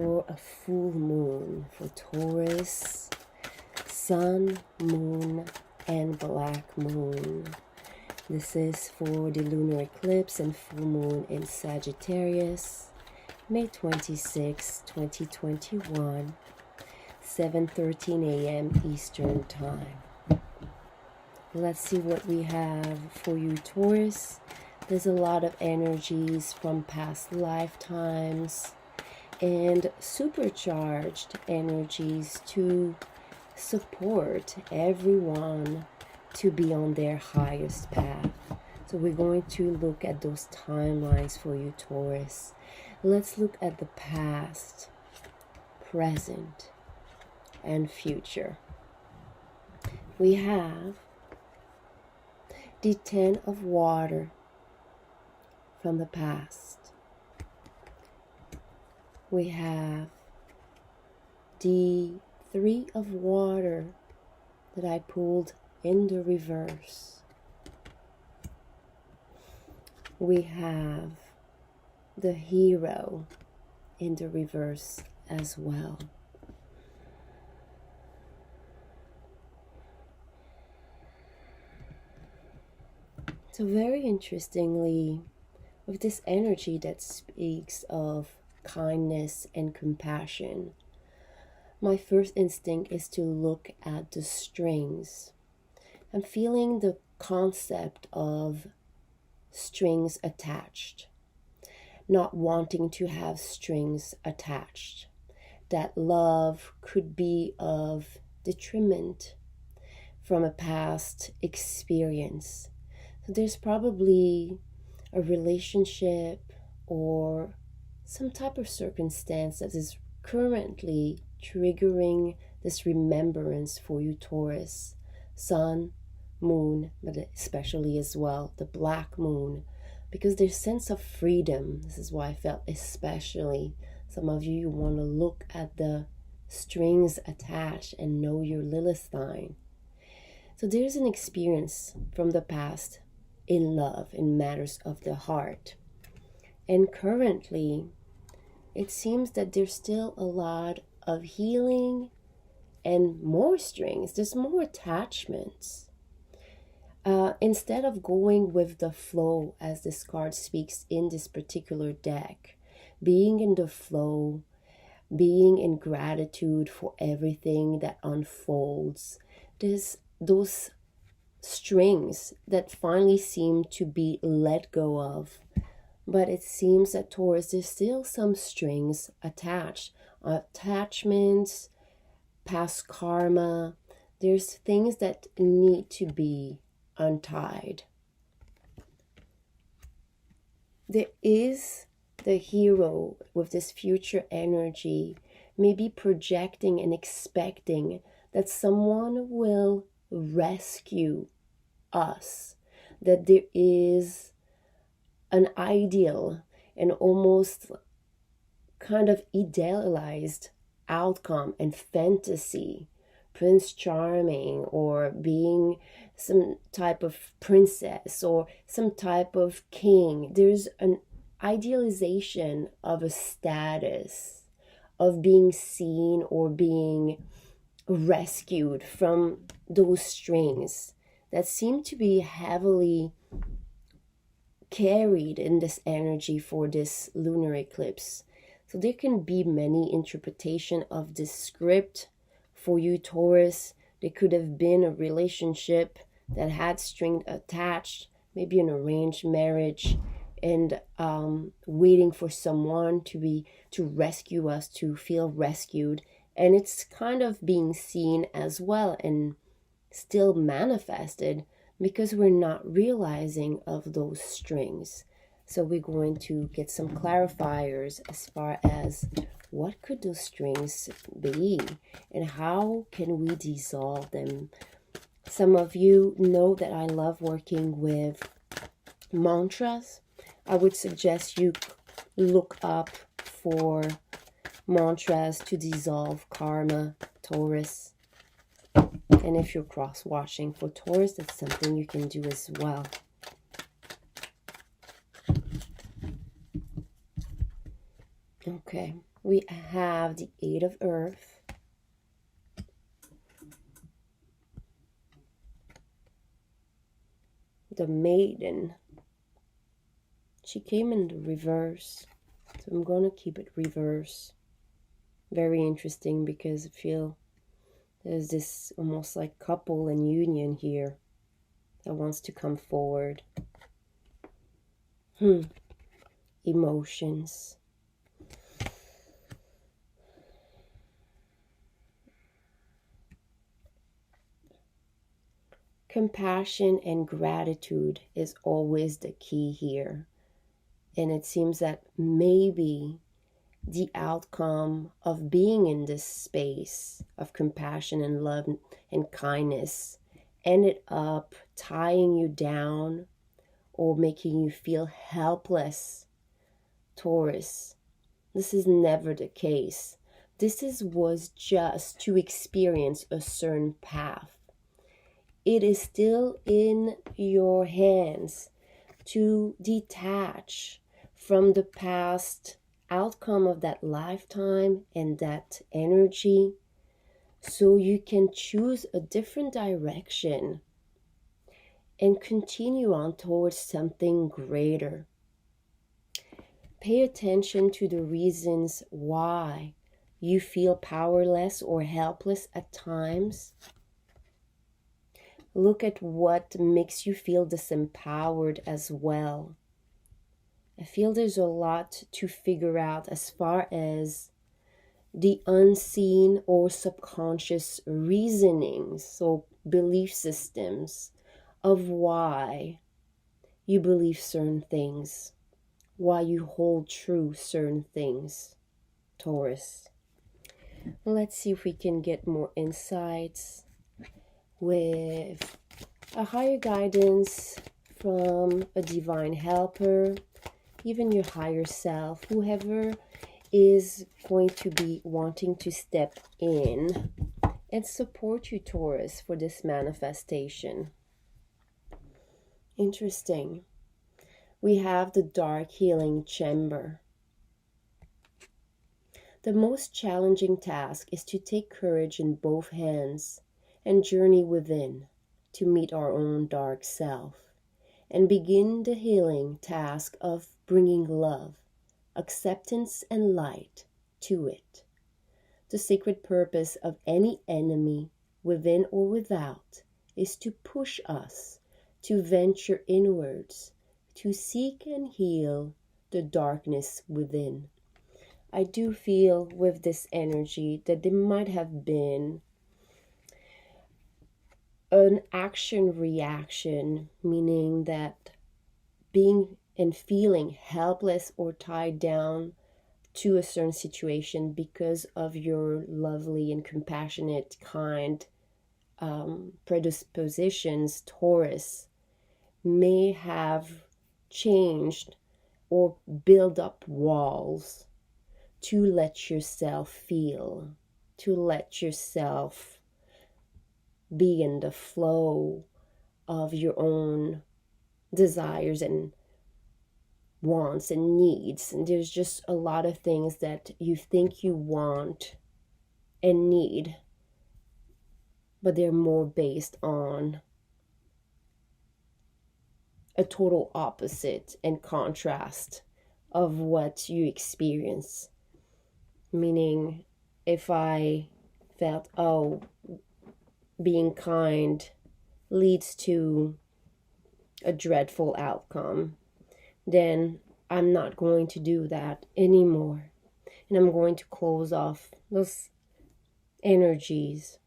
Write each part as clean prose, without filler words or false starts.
for a full moon for Taurus, Sun, Moon, and Black Moon. This is for the lunar eclipse and full moon in Sagittarius, May 26, 2021, 7:13 a.m. Eastern Time. Let's see what we have for you, Taurus. There's a lot of energies from past lifetimes and supercharged energies to support everyone to be on their highest path. So we're going to look at those timelines for you, Taurus. Let's look at the past, present, and future. We have the 10 of water from the past. We have the 3 of water that I pulled in the reverse. We have the Hero in the reverse as well. So very interestingly, with this energy that speaks of kindness and compassion, my first instinct is to look at the strings. I'm feeling the concept of strings attached, not wanting to have strings attached. That love could be of detriment from a past experience. So there's probably a relationship or some type of circumstance that is currently triggering this remembrance for you, Taurus, Sun, Moon, but especially as well the Black Moon, because there's sense of freedom. This is why I felt especially some of you want to look at the strings attached and know your Lilith sign. So there's an experience from the past in love, in matters of the heart. And currently, it seems that there's still a lot of healing and more strings. There's more attachments. Instead of going with the flow, as this card speaks in this particular deck, being in the flow, being in gratitude for everything that unfolds, there's those strings that finally seem to be let go of. But it seems that Taurus, there's still some strings attached. Attachments, past karma. There's things that need to be untied. There is the Hero with this future energy, maybe projecting and expecting that someone will rescue us, that there is an ideal and almost kind of idealized outcome and fantasy, Prince Charming, or being some type of princess or some type of king. There's an idealization of a status, of being seen or being rescued from those strings that seem to be heavily carried in this energy for this lunar eclipse. So there can be many interpretations of this script for you, Taurus. There could have been a relationship that had strings attached, maybe an arranged marriage, and waiting for someone to rescue us, to feel rescued. And it's kind of being seen as well and still manifested because we're not realizing of those strings. So we're going to get some clarifiers as far as what could those strings be and how can we dissolve them. Some of you know that I love working with mantras. I would suggest you look up for mantras to dissolve karma, Taurus. And if you're cross-watching for Taurus, that's something you can do as well. Okay, we have the Eight of Earth, the Maiden. She came in the reverse, so I'm going to keep it reverse. Very interesting because I feel there's this almost like couple and union here that wants to come forward. Emotions. Compassion and gratitude is always the key here. And it seems that maybe the outcome of being in this space of compassion and love and kindness ended up tying you down or making you feel helpless, Taurus. This is never the case. Was just to experience a certain path. It is still in your hands to detach from the past outcome of that lifetime and that energy, so you can choose a different direction and continue on towards something greater. Pay attention to the reasons why you feel powerless or helpless at times. Look at what makes you feel disempowered as well. I feel there's a lot to figure out as far as the unseen or subconscious reasonings, so belief systems of why you believe certain things, why you hold true certain things, Taurus. Let's see if we can get more insights with a higher guidance from a divine helper, even your higher self, whoever is going to be wanting to step in and support you, Taurus, for this manifestation. Interesting. We have the dark healing chamber. The most challenging task is to take courage in both hands and journey within to meet our own dark self and begin the healing task of bringing love, acceptance, and light to it. The sacred purpose of any enemy, within or without, is to push us to venture inwards, to seek and heal the darkness within. I do feel with this energy that there might have been an action-reaction, meaning that being and feeling helpless or tied down to a certain situation because of your lovely and compassionate, kind predispositions, Taurus, may have changed or build up walls to let yourself feel, to let yourself be in the flow of your own desires and wants and needs. And there's just a lot of things that you think you want and need, but they're more based on a total opposite and contrast of what you experience. Meaning, if I felt, oh, being kind leads to a dreadful outcome, then I'm not going to do that anymore. And I'm going to close off those energies.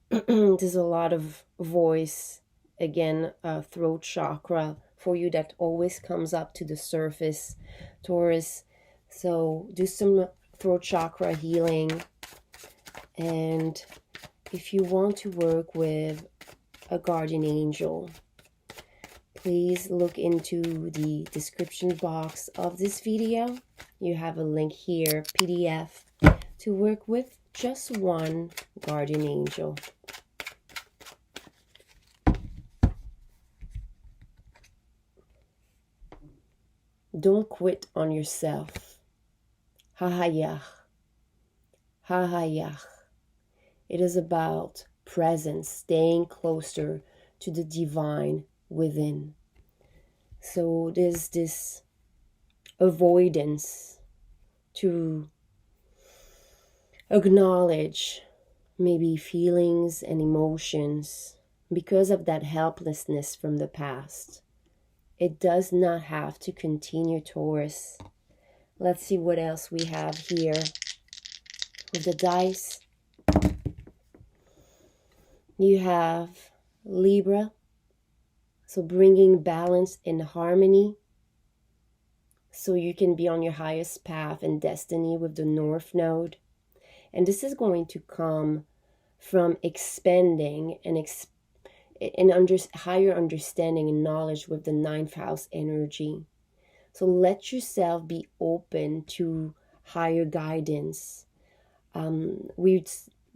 There's a lot of voice, again, throat chakra for you that always comes up to the surface, Taurus. So do some throat chakra healing. And if you want to work with a guardian angel, please look into the description box of this video. You have a link here, PDF, to work with just one guardian angel. Don't quit on yourself. Hahayach. Hahayach. It is about presence, staying closer to the divine within. So there's this avoidance to acknowledge maybe feelings and emotions because of that helplessness from the past. It does not have to continue, Taurus. Let's see what else we have here with the dice. You have Libra, so bringing balance and harmony so you can be on your highest path and destiny with the North Node. And this is going to come from expanding and higher understanding and knowledge with the 9th house energy. So let yourself be open to higher guidance. We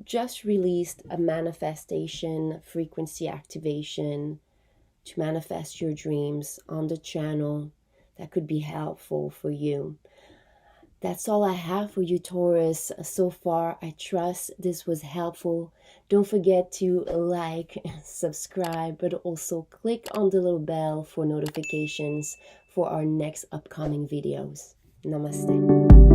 just released a manifestation frequency activation to manifest your dreams on the channel that could be helpful for you. That's all I have for you, Taurus, so far. I trust this was helpful. Don't forget to like, subscribe, but also click on the little bell for notifications for our next upcoming videos. Namaste.